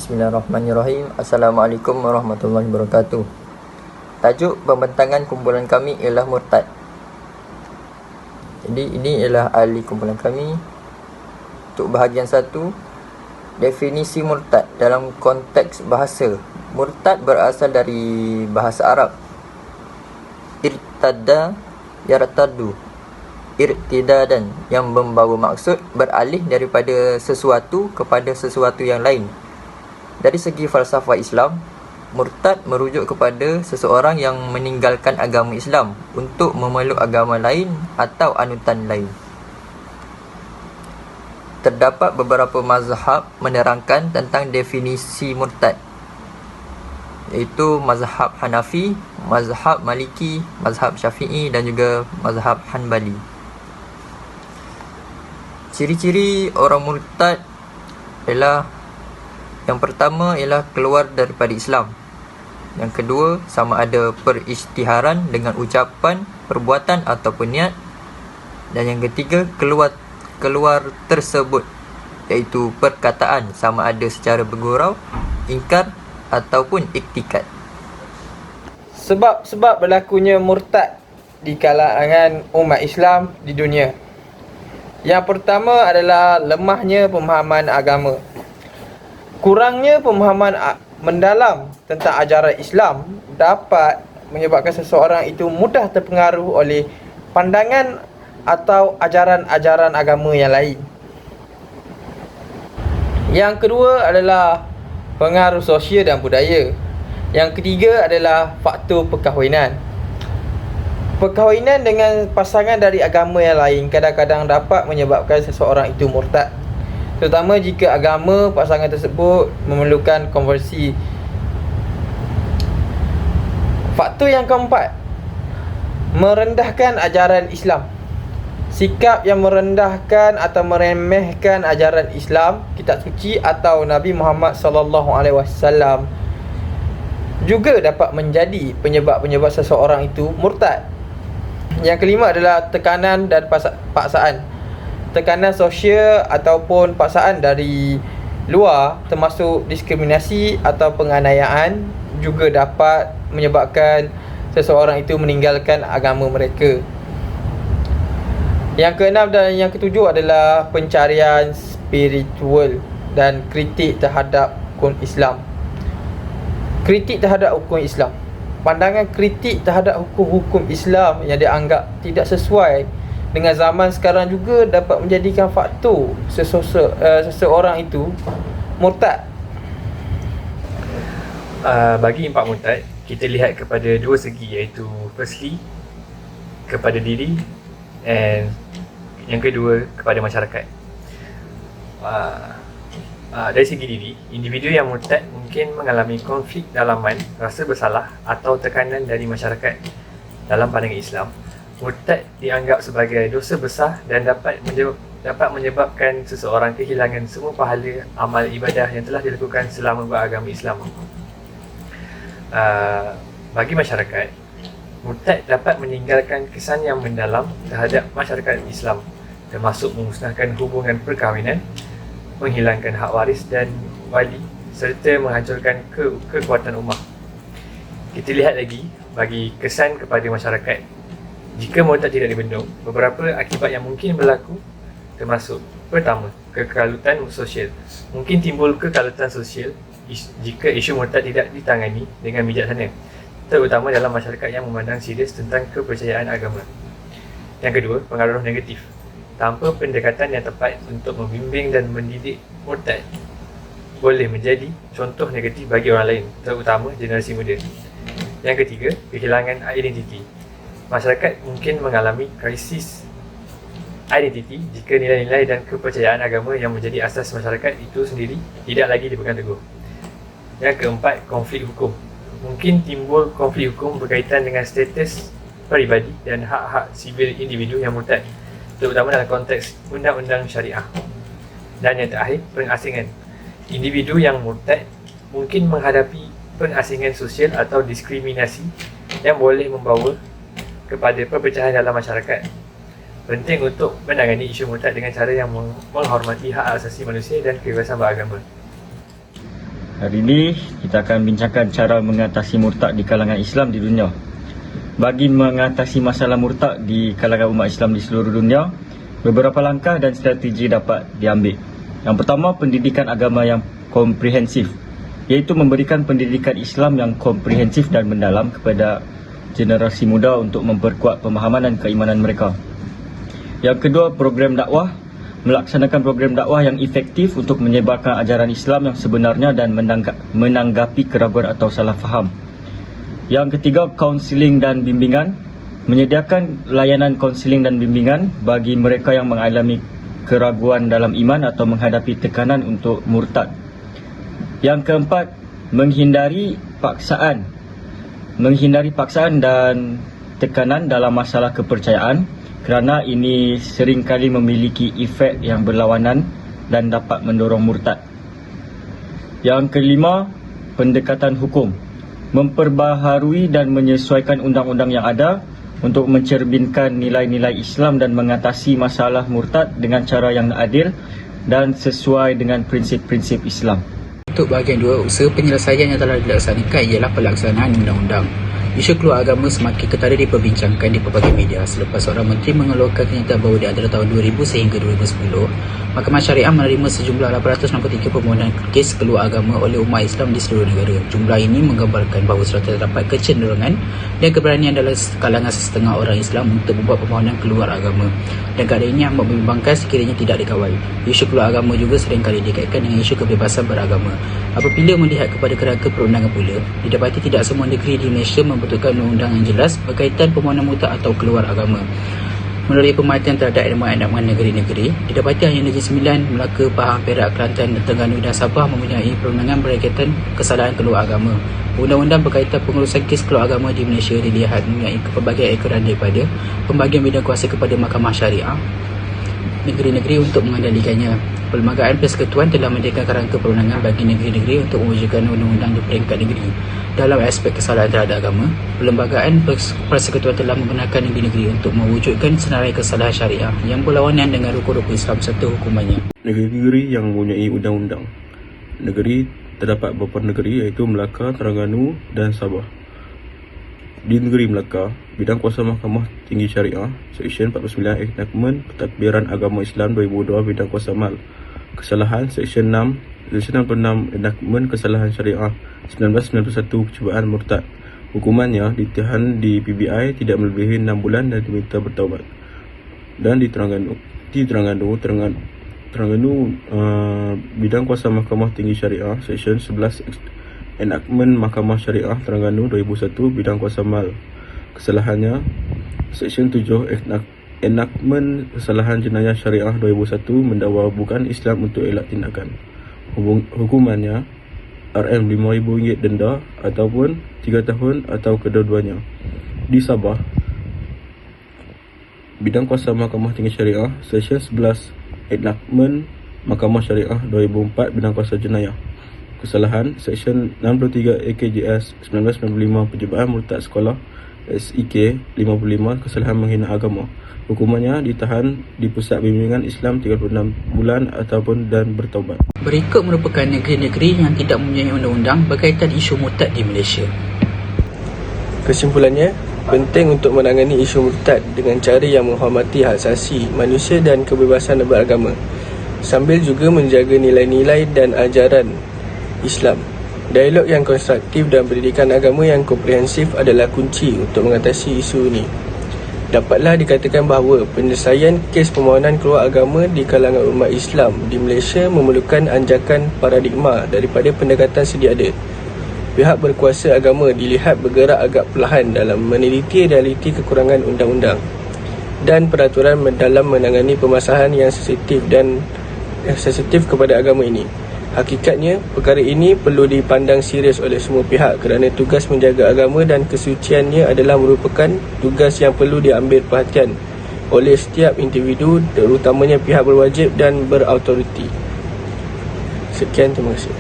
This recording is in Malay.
Bismillahirrahmanirrahim. Assalamualaikum warahmatullahi wabarakatuh. Tajuk pembentangan kumpulan kami ialah murtad. Jadi ini ialah ahli kumpulan kami. Untuk bahagian 1, definisi murtad dalam konteks bahasa. Murtad berasal dari bahasa Arab. Irtadda yartaddu, irtidadan, yang membawa maksud beralih daripada sesuatu kepada sesuatu yang lain. Dari segi falsafah Islam, murtad merujuk kepada seseorang yang meninggalkan agama Islam untuk memeluk agama lain atau anutan lain. Terdapat beberapa mazhab menerangkan tentang definisi murtad, iaitu mazhab Hanafi, mazhab Maliki, mazhab Syafi'i dan juga mazhab Hanbali. Ciri-ciri orang murtad ialah, yang pertama ialah keluar daripada Islam. Yang kedua, sama ada perisytiharan dengan ucapan, perbuatan ataupun niat. Dan yang ketiga, keluar tersebut, iaitu perkataan, sama ada secara bergurau, ingkar ataupun iktikad. Sebab berlakunya murtad di kalangan umat Islam di dunia. Yang pertama adalah lemahnya pemahaman agama. Kurangnya pemahaman mendalam tentang ajaran Islam dapat menyebabkan seseorang itu mudah terpengaruh oleh pandangan atau ajaran-ajaran agama yang lain. Yang kedua adalah pengaruh sosial dan budaya. Yang ketiga adalah faktor perkahwinan. Perkahwinan dengan pasangan dari agama yang lain kadang-kadang dapat menyebabkan seseorang itu murtad, terutama jika agama pasangan tersebut memerlukan konversi. Faktor yang keempat, merendahkan ajaran Islam. Sikap yang merendahkan atau meremehkan ajaran Islam, kitab suci atau Nabi Muhammad SAW juga dapat menjadi penyebab seseorang itu murtad. Yang kelima adalah tekanan dan paksaan. Tekanan sosial ataupun paksaan dari luar, termasuk diskriminasi atau penganiayaan, juga dapat menyebabkan seseorang itu meninggalkan agama mereka. Yang keenam dan yang ketujuh adalah pencarian spiritual dan kritik terhadap hukum Islam. Kritik terhadap hukum Islam. Pandangan kritik terhadap hukum-hukum Islam yang dianggap tidak sesuai dengan zaman sekarang juga dapat menjadikan faktor seseorang itu murtad. Bagi impak murtad, kita lihat kepada dua segi, iaitu firstly kepada diri and yang kedua kepada masyarakat. Dari segi diri, individu yang murtad mungkin mengalami konflik dalaman, rasa bersalah atau tekanan dari masyarakat. Dalam pandangan Islam, murtad dianggap sebagai dosa besar dan dapat menyebabkan seseorang kehilangan semua pahala amal ibadah yang telah dilakukan selama beragama Islam. Bagi masyarakat, murtad dapat meninggalkan kesan yang mendalam terhadap masyarakat Islam, termasuk memusnahkan hubungan perkahwinan, menghilangkan hak waris dan wali serta menghancurkan kekuatan ummah. Kita lihat lagi bagi kesan kepada masyarakat. Jika murtad tidak dibendung, beberapa akibat yang mungkin berlaku termasuk, pertama, kekalutan sosial. Mungkin timbul kekalutan sosial jika isu murtad tidak ditangani dengan bijaksana, terutama dalam masyarakat yang memandang serius tentang kepercayaan agama. Yang kedua, pengaruh negatif. Tanpa pendekatan yang tepat untuk membimbing dan mendidik, murtad boleh menjadi contoh negatif bagi orang lain, terutama generasi muda. Yang ketiga, kehilangan identiti. Masyarakat mungkin mengalami krisis identiti jika nilai-nilai dan kepercayaan agama yang menjadi asas masyarakat itu sendiri tidak lagi dipegang teguh. Yang keempat, konflik hukum. Mungkin timbul konflik hukum berkaitan dengan status peribadi dan hak-hak sivil individu yang murtad, terutama dalam konteks undang-undang syariah. Dan yang terakhir, pengasingan. Individu yang murtad mungkin menghadapi pengasingan sosial atau diskriminasi yang boleh membawa kepada perpecahan dalam masyarakat. Penting untuk menangani isu murtad dengan cara yang menghormati hak asasi manusia dan kebebasan beragama. Hari ini kita akan bincangkan cara mengatasi murtad di kalangan Islam di dunia. Bagi mengatasi masalah murtad di kalangan umat Islam di seluruh dunia, beberapa langkah dan strategi dapat diambil. Yang pertama, pendidikan agama yang komprehensif, iaitu memberikan pendidikan Islam yang komprehensif dan mendalam kepada generasi muda untuk memperkuat pemahaman dan keimanan mereka. Yang kedua, program dakwah. Melaksanakan program dakwah yang efektif untuk menyebarkan ajaran Islam yang sebenarnya dan menanggapi keraguan atau salah faham. Yang ketiga, kaunseling dan bimbingan. Menyediakan layanan kaunseling dan bimbingan bagi mereka yang mengalami keraguan dalam iman atau menghadapi tekanan untuk murtad. Yang keempat, menghindari paksaan dan tekanan dalam masalah kepercayaan, kerana ini seringkali memiliki efek yang berlawanan dan dapat mendorong murtad. Yang kelima, pendekatan hukum. Memperbaharui dan menyesuaikan undang-undang yang ada untuk mencerminkan nilai-nilai Islam dan mengatasi masalah murtad dengan cara yang adil dan sesuai dengan prinsip-prinsip Islam. Untuk bahagian 2, usaha penyelesaian yang telah dilaksanakan ialah pelaksanaan undang-undang. Isu keluar agama semakin ketara diperbincangkan di pelbagai media selepas seorang menteri mengeluarkan kenyataan bahawa di antara tahun 2000 sehingga 2010, Mahkamah Syariah menerima sejumlah 863 permohonan kes keluar agama oleh umat Islam di seluruh negara. Jumlah ini menggambarkan bahawa sudah terdapat kecenderungan dan keberanian dalam kalangan setengah orang Islam untuk membuat permohonan keluar agama, dan keadaan ini amat membimbangkan sekiranya tidak dikawal. Isu keluar agama juga seringkali dikaitkan dengan isu kebebasan beragama. Apabila melihat kepada kerangka perundangan pula, didapati tidak semua negeri di Malaysia membutuhkan undang-undang yang jelas berkaitan permohonan murtad atau keluar agama. Melalui pemerhatian terhadap enakman negeri-negeri, didapati hanya Negeri Sembilan, Melaka, Pahang, Perak, Kelantan, Terengganu dan Sabah mempunyai perundangan berkaitan kesalahan keluar agama. Undang-undang berkaitan pengurusan kes keluar agama di Malaysia dilihat mempunyai pelbagai ekoran daripada pembagian bidang kuasa kepada Mahkamah Syariah negeri-negeri untuk mengendalikannya. Perlembagaan Persekutuan telah menyediakan kerangka perundangan bagi negeri-negeri untuk mewujudkan undang-undang di peringkat negeri. Dalam aspek kesalahan terhadap agama, Perlembagaan Persekutuan telah menggunakan negeri-negeri untuk mewujudkan senarai kesalahan syariah yang berlawanan dengan rukun-rukun Islam serta hukumannya. Negeri-negeri yang mempunyai undang-undang. Negeri terdapat beberapa negeri iaitu Melaka, Terengganu dan Sabah. Di negeri Melaka, bidang kuasa Mahkamah Tinggi Syariah, Seksyen 49 Enakmen Pentadbiran Agama Islam 2002 bidang kuasa amal. Kesalahan Seksyen 66 Enakmen Kesalahan Syariah 1991 percubaan murtad. Hukumannya ditahan di PBI tidak melebihi 6 bulan dan diminta bertaubat. Dan di Terengganu, bidang kuasa Mahkamah Tinggi Syariah, Seksyen 11 Enakmen Mahkamah Syariah Terengganu 2001 bidang kuasa mal. Kesalahannya Seksyen 7 Enakmen Kesalahan Jenayah Syariah 2001 mendakwa bukan Islam untuk elak tindakan. Hukumannya RM5,000 denda ataupun 3 tahun atau kedua-duanya. Di Sabah, bidang kuasa Mahkamah Tinggi Syariah, Seksyen 11 Enakmen Mahkamah Syariah 2004 bidang kuasa jenayah. Kesalahan Seksyen 63 AKJS 1995 percubaan murtad sekolah SEK 55 kesalahan menghina agama. Hukumannya ditahan di Pusat Bimbingan Islam 36 bulan ataupun dan bertaubat. Berikut merupakan negeri-negeri yang tidak mempunyai undang-undang berkaitan isu murtad di Malaysia. Kesimpulannya, penting untuk menangani isu murtad dengan cara yang menghormati hak asasi manusia dan kebebasan beragama, sambil juga menjaga nilai-nilai dan ajaran Islam. Dialog yang konstruktif dan pendidikan agama yang komprehensif adalah kunci untuk mengatasi isu ini. Dapatlah dikatakan bahawa penyelesaian kes permohonan keluar agama di kalangan umat Islam di Malaysia memerlukan anjakan paradigma daripada pendekatan sedia ada. Pihak berkuasa agama dilihat bergerak agak perlahan dalam meneliti realiti kekurangan undang-undang dan peraturan dalam menangani permasalahan yang sensitif kepada agama ini. Hakikatnya, perkara ini perlu dipandang serius oleh semua pihak kerana tugas menjaga agama dan kesuciannya adalah merupakan tugas yang perlu diambil perhatian oleh setiap individu, terutamanya pihak berwajib dan berautoriti. Sekian, terima kasih.